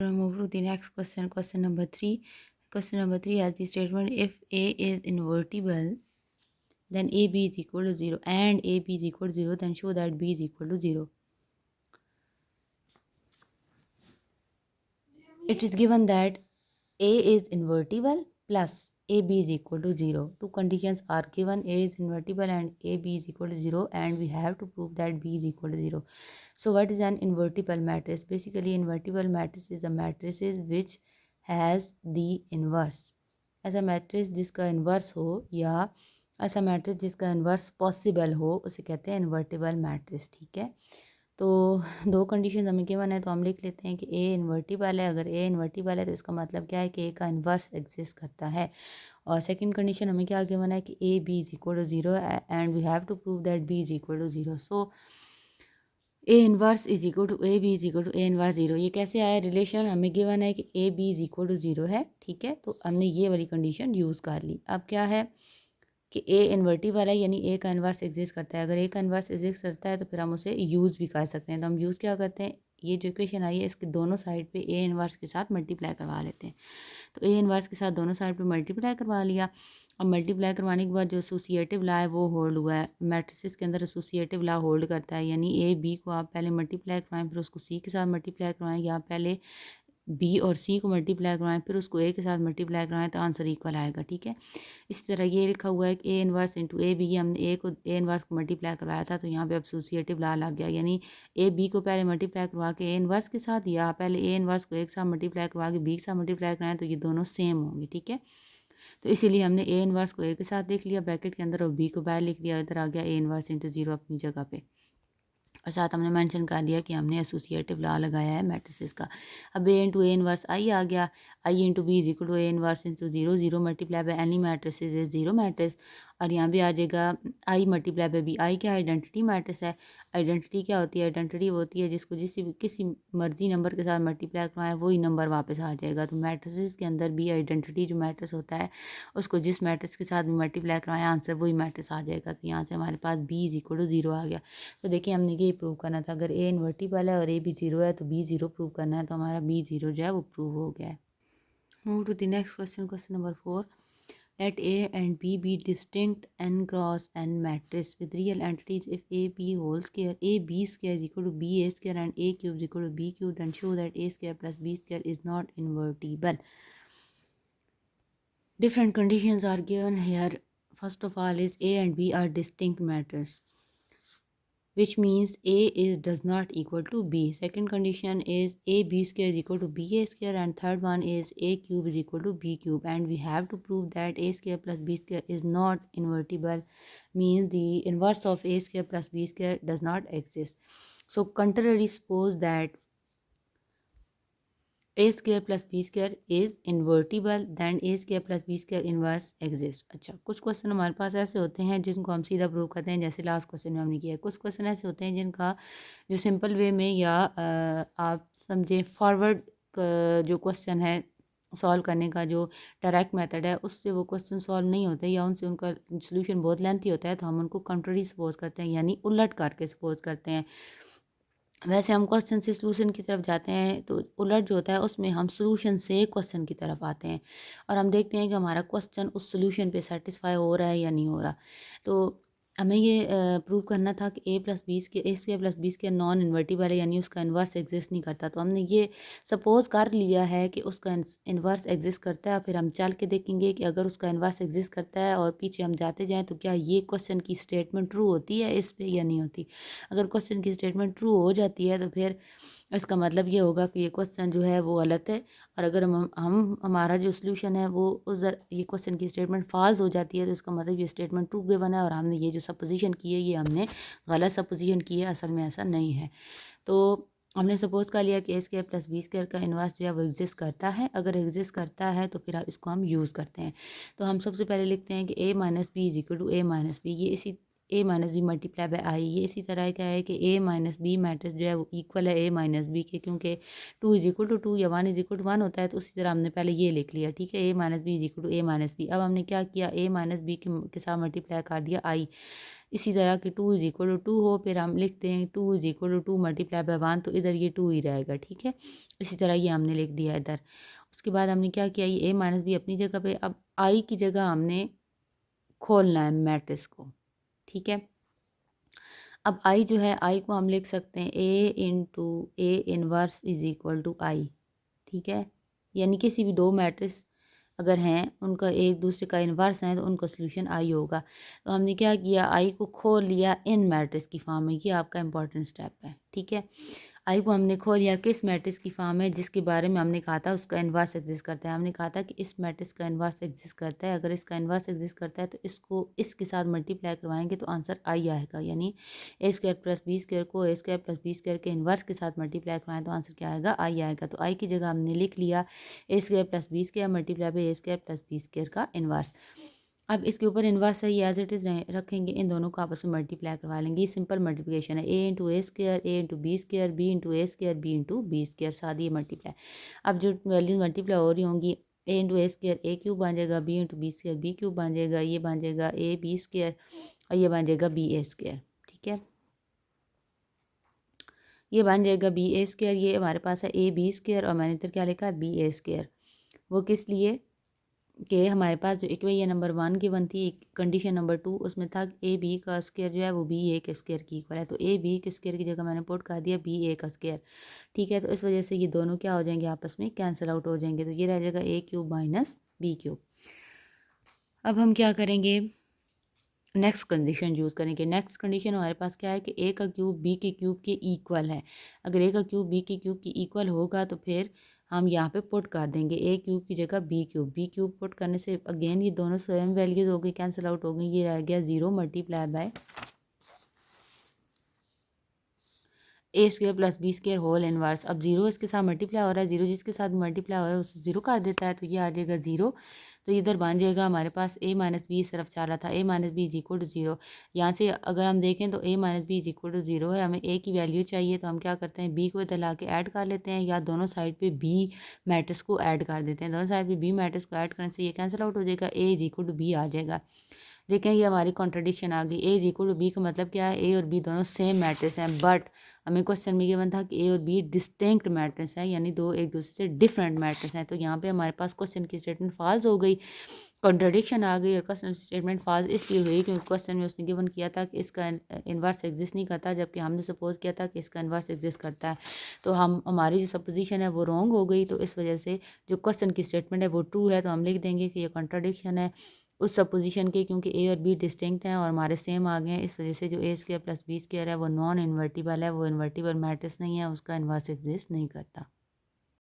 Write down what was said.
Move to the next question. Question number 3. Question number 3 has the statement if A is invertible, then AB is equal to 0 and AB is equal to 0, then show that B is equal to 0. It is given that A is invertible plus AB is equal to 0. Two conditions are given, A is invertible and AB is equal to 0, and we have to prove that B is equal to 0. So what is an invertible matrix? Basically, invertible matrix is a matrix which has the inverse. ऐसा matrix जिसका inverse हो या ऐसा matrix जिसका inverse possible हो उसे कहते हैं इन्वर्टिबल मैट्रिक्स। ठीक है, तो दो कंडीशन हमें गिवन है, तो हम लिख लेते हैं कि ए इन्वर्टिबल है। अगर ए इन्वर्टिबल है तो इसका मतलब क्या है कि ए का इन्वर्स एग्जिस्ट करता है। और सेकंड कंडीशन हमें क्या गिवन है कि A B is equal to 0 and we have to prove that B is equal to 0। So A inverse is equal to A B is equal to A inverse 0। ये कैसे आया relation? हमें given है कि A B is equal to 0 है। ठीक है, तो हमने ये वाली कंडीशन यूज़ कर ली। अब क्या है कि ए इन्वर्टिबल है, यानी ए का इन्वर्स एग्जिस्ट करता है। अगर ए का इन्वर्स एग्जिस्ट करता है तो फिर हम उसे यूज़ भी कर सकते हैं। तो हम यूज़ क्या करते हैं, ये जो इक्वेशन आई है इसके दोनों साइड पे ए इन्वर्स के साथ मल्टीप्लाई करवा लेते हैं। तो ए इन्वर्स के साथ दोनों साइड पे मल्टीप्लाई करवा लिया। अब मल्टीप्लाई करवाने के बाद जो एसोसिएटिव ला है वो होल्ड हुआ है। मैट्रिसेस के अंदर एसोसिएटिव ला होल्ड करता है, यानी ए बी को आप पहले मल्टीप्लाई करवाएं फिर उसको सी के साथ मल्टीप्लाई करवाएं, या पहले बी और सी को मल्टीप्लाई करवाएं फिर उसको ए के साथ मल्टीप्लाई करवाएं तो आंसर इक्वल आएगा। ठीक है, इसी तरह ये लिखा हुआ है कि ए इन्वर्स इंटू ए बी, हमने ए इन्वर्स को मल्टीप्लाई करवाया था तो यहाँ पे अब एसोसिएटिव ला लग गया, यानी ए बी को पहले मल्टीप्लाई करवा के ए इन्वर्स के साथ, या पहले ए इन्वर्स को एक साथ मल्टीप्लाई करवा के बी के साथ मल्टीप्लाई कराएं तो ये दोनों सेम होंगे। ठीक है, तो इसीलिए हमने ए इन्वर्स को ए के साथ लिख लिया ब्रैकेट के अंदर और बी को बाहर लिख लिया। इधर आ गया ए इन्वर्स इंटू 0 अपनी जगह पे, और साथ हमने मेंशन कर दिया कि हमने एसोसिएटिव लॉ लगाया है मैट्रिसेस का। अब ए इंटू ए इन्वर्स आई आ गया, I into B is equal to A inverse into 0, 0 multiply by any matrices is 0 matrix, और यहाँ भी आ जाएगा I multiply by B. I क्या आइडेंटिटी मैट्रिक्स है। आइडेंटिटी क्या होती है? आइडेंटिटी वो होती है जिसको किसी मर्जी नंबर के साथ मल्टीप्लाई करवाएं वही नंबर वापस आ जाएगा। तो मैट्रिसेस के अंदर भी आइडेंटिटी जो मैट्रिक्स होता है उसको जिस मैट्रिक्स के साथ भी मल्टीप्लाई करवाएं आंसर वही मैट्रिक्स आ जाएगा। तो यहाँ से हमारे पास बी इज इक्वल टू 0 आ गया। तो देखिए हमने ये प्रूव करना था, अगर ए इन्वर्टिबल है और ए भी 0 है तो बी 0 प्रूव करना है, तो हमारा बी 0 जो है वो प्रूव हो गया है। Move to the next question, question number 4। Let A and B be distinct n cross n matrix with real entities if A B whole square A B square is equal to B A square and A cube is equal to B cube, then show that A square plus B square is not invertible. Different conditions are given here. First of all is A and B are distinct matters, which means A is does not equal to B. Second condition is A B square is equal to B A square, and third one is A cube is equal to B cube, and we have to prove that A square plus B square is not invertible, means the inverse of A square plus B square does not exist. So contrary, suppose that A square plus B square is invertible, then A square plus B square inverse exist. अच्छा, कुछ question हमारे पास ऐसे होते हैं जिनको हम सीधा prove करते हैं, जैसे लास्ट क्वेश्चन में हमने किया है। कुछ क्वेश्चन ऐसे होते हैं जिनका जो सिंपल वे में या आप समझें फॉरवर्ड जो क्वेश्चन है सॉल्व करने का जो डायरेक्ट मेथड है उससे वो क्वेश्चन सॉल्व नहीं होते, या उनसे उनका सोल्यूशन बहुत लेंथी होता है, तो हम उनको कंट्री सपोज करते हैं, यानी उलट करके सपोज करते हैं। वैसे हम क्वेश्चन से सॉल्यूशन की तरफ जाते हैं तो उलट जो होता है उसमें हम सॉल्यूशन से क्वेश्चन की तरफ आते हैं और हम देखते हैं कि हमारा क्वेश्चन उस सॉल्यूशन पे सेटिस्फाई हो रहा है या नहीं हो रहा। तो हमें ये प्रूव करना था कि ए प्लस बी के A square plus B square non invertible है, यानी उसका इन्वर्स एग्जिस्ट नहीं करता। तो हमने ये सपोज कर लिया है कि उसका इन्वर्स एग्जिस्ट करता है, फिर हम चल के देखेंगे कि अगर उसका इन्वर्स एग्जिस्ट करता है और पीछे हम जाते जाएँ तो क्या ये क्वेश्चन की स्टेटमेंट ट्रू होती है इस पे या नहीं होती। अगर क्वेश्चन की स्टेटमेंट ट्रू हो जाती है तो फिर इसका मतलब ये होगा कि ये क्वेश्चन जो है वो गलत है, और अगर हम हमारा जो सोल्यूशन है वो उस ये क्वेश्चन की स्टेटमेंट फॉल्स हो जाती है तो इसका मतलब ये स्टेटमेंट ट्रू गिवन है और हमने ये जो सपोजिशन की है ये हमने गलत सपोजिशन की है, असल में ऐसा नहीं है। तो हमने सपोज कर लिया कि ए स्क्वायर प्लस बी स्क्वायर का इन्वर्स जो है वो एग्जिस्ट करता है। अगर एग्जिस्ट करता है तो फिर इसको हम यूज़ करते हैं। तो हम सबसे पहले लिखते हैं कि A minus B is equal to A minus B. ये इसी A minus B multiply by I. ये इसी तरह क्या है कि ए माइनस बी मैट्रिक्स जो है वो इक्वल है ए माइनस बी के, क्योंकि 2 इज इक्वल टू 2 या 1 इज इक्वल टू 1 होता है। तो उसी तरह हमने पहले ये लिख लिया, ठीक है, A minus B is equal to A minus B. अब हमने क्या किया, ए माइनस बी के साथ मल्टीप्लाई कर दिया आई। इसी तरह कि 2 इज इक्वल टू 2 हो, फिर हम लिखते हैं 2 is equal to 2 multiply by 1, तो इधर ये 2 ही रहेगा, ठीक है। इसी तरह ये हमने लिख दिया इधर। उसके बाद हमने क्या किया, ये ए माइनस बी अपनी जगह पे, अब आई की जगह हमने खोलना है मैट्रिक्स को, ठीक है। अब आई जो है, आई को हम लिख सकते हैं A into A inverse is equal to I, ठीक है। यानी किसी भी दो मैट्रिक्स अगर हैं, उनका एक दूसरे का इन्वर्स है, तो उनका सोल्यूशन आई होगा। तो हमने क्या किया, आई को खोल लिया इन मैट्रिक्स की फॉर्म में। ये आपका इंपॉर्टेंट स्टेप है, ठीक है। आई को हमने खोल लिया किस मैट्रिक्स की फॉर्म में, जिसके बारे में हमने कहा था उसका इन्वर्स एग्जिस्ट करता है। हमने कहा था कि इस मैट्रिक्स का इन्वर्स एग्जिस्ट करता है। अगर इसका इन्वर्स एग्जिस्ट करता है तो इसको इसके साथ मल्टीप्लाई करवाएंगे तो आंसर आई आएगा। यानी ए स्क्वायर प्लस बी स्क्वायर को ए स्क्वायर प्लस बी स्क्वायर के इन्वर्स के साथ मल्टीप्लाई करवाएं तो आंसर क्या आएगा, आई आएगा। तो आई की जगह हमने लिख लिया A square plus B square multiply by A square plus B square का इन्वर्स। अब इसके ऊपर इन्वर्स है, ये एज इट इज़ रखेंगे, इन दोनों को आपस में मल्टीप्लाई करवा लेंगे। ये सिंपल मल्टीप्लिकेशन है, A into A square, A into B square, B into A square, B into B square, साथ ये मल्टीप्लाई। अब जो वैल्यूज मल्टीप्लाई हो रही होंगी, A into A square A cube बन जाएगा, B into B square B cube बन जाएगा, ये बन जाएगा ए बी स्क्वायर और ये बन जाएगा बी ए स्क्वायर, ठीक है। ये बन जाएगा बी ए स्क्वायर, ये हमारे पास है ए बी स्क्वायर और मैंने इधर क्या लिखा है बी ए स्क्वायर। वो किस लिए कि हमारे पास जो इक्वेशन नंबर 1 गिवन थी, कंडीशन नंबर 2 उसमें था ए बी का स्क्वायर जो है वो बी ए के स्क्वायर की इक्वल है। तो ए बी के स्क्वायर की जगह मैंने पुट कर दिया बी ए का स्क्वायर, ठीक है। तो इस वजह से ये दोनों क्या हो जाएंगे, आपस में कैंसिल आउट हो जाएंगे। तो ये रह जाएगा ए क्यूब माइनस बी क्यूब। अब हम क्या करेंगे, नेक्स्ट कंडीशन यूज़ करेंगे। नेक्स्ट कंडीशन हमारे पास क्या है कि ए का क्यूब बी के क्यूब के इक्वल है। अगर ए का क्यूब बी के क्यूब की इक्वल होगा तो फिर हम यहाँ पे पुट कर देंगे ए क्यूब की जगह B cube. B cube put करने से अगेन ये दोनों सेम वैल्यूज हो गई, कैंसिल आउट हो गई। ये रह गया 0 multiply by A square plus B square whole inverse. अब 0 इसके साथ मल्टीप्लाई हो रहा है, 0 जिसके साथ मल्टीप्लाई हो रहा है उसे 0 कर देता है, तो ये आ जाएगा 0। तो इधर बन जाएगा हमारे पास ए माइनस बी इस तरफ जा रहा था, A minus B is equal to 0। यहाँ से अगर हम देखें तो A minus B is equal to 0 है, हमें ए की वैल्यू चाहिए। तो हम क्या करते हैं, बी को इधर ला के ऐड कर लेते हैं, या दोनों साइड पे बी मैट्रिक्स को ऐड कर देते हैं। दोनों साइड पे बी मैट्रिक्स को ऐड करने से ये कैंसिल आउट हो जाएगा, ए इज इक्वल टू बी आ जाएगा। देखें ये हमारी कॉन्ट्रडिक्शन आ गई। ए इज इक्वल टू बी का मतलब क्या है, ए और बी दोनों सेम मैट्रिक्स हैं, बट हमें क्वेश्चन में गिवन था कि ए और बी डिस्टिंक्ट मैट्रिक्स है, यानी दो एक दूसरे से डिफरेंट मैट्रिक्स हैं। तो यहाँ पे हमारे पास क्वेश्चन की स्टेटमेंट फॉल्स हो गई, कॉन्ट्रडिक्शन आ गई। और क्वेश्चन स्टेटमेंट फॉल्स इसलिए हुई क्योंकि क्वेश्चन में उसने गिवन किया था कि इसका इन्वर्स एग्जिस्ट नहीं करता, जबकि हमने सपोज किया था कि इसका इन्वर्स एग्जिस्ट करता है। तो हमारी जो सपोजिशन है वो रॉन्ग हो गई। तो इस वजह से जो क्वेश्चन की स्टेटमेंट है वो ट्रू है, तो हम लिख देंगे कि ये कॉन्ट्रडिक्शन है उस सपोजिशन के, क्योंकि ए और बी डिस्टिंक्ट हैं और हमारे सेम आ गए हैं। इस वजह से जो ए स्क्वायर प्लस बी स्क्वायर है वो नॉन इन्वर्टिबल है, वो इन्वर्टिबल मैट्रिक्स नहीं है, उसका इन्वर्स एग्जिस्ट नहीं करता।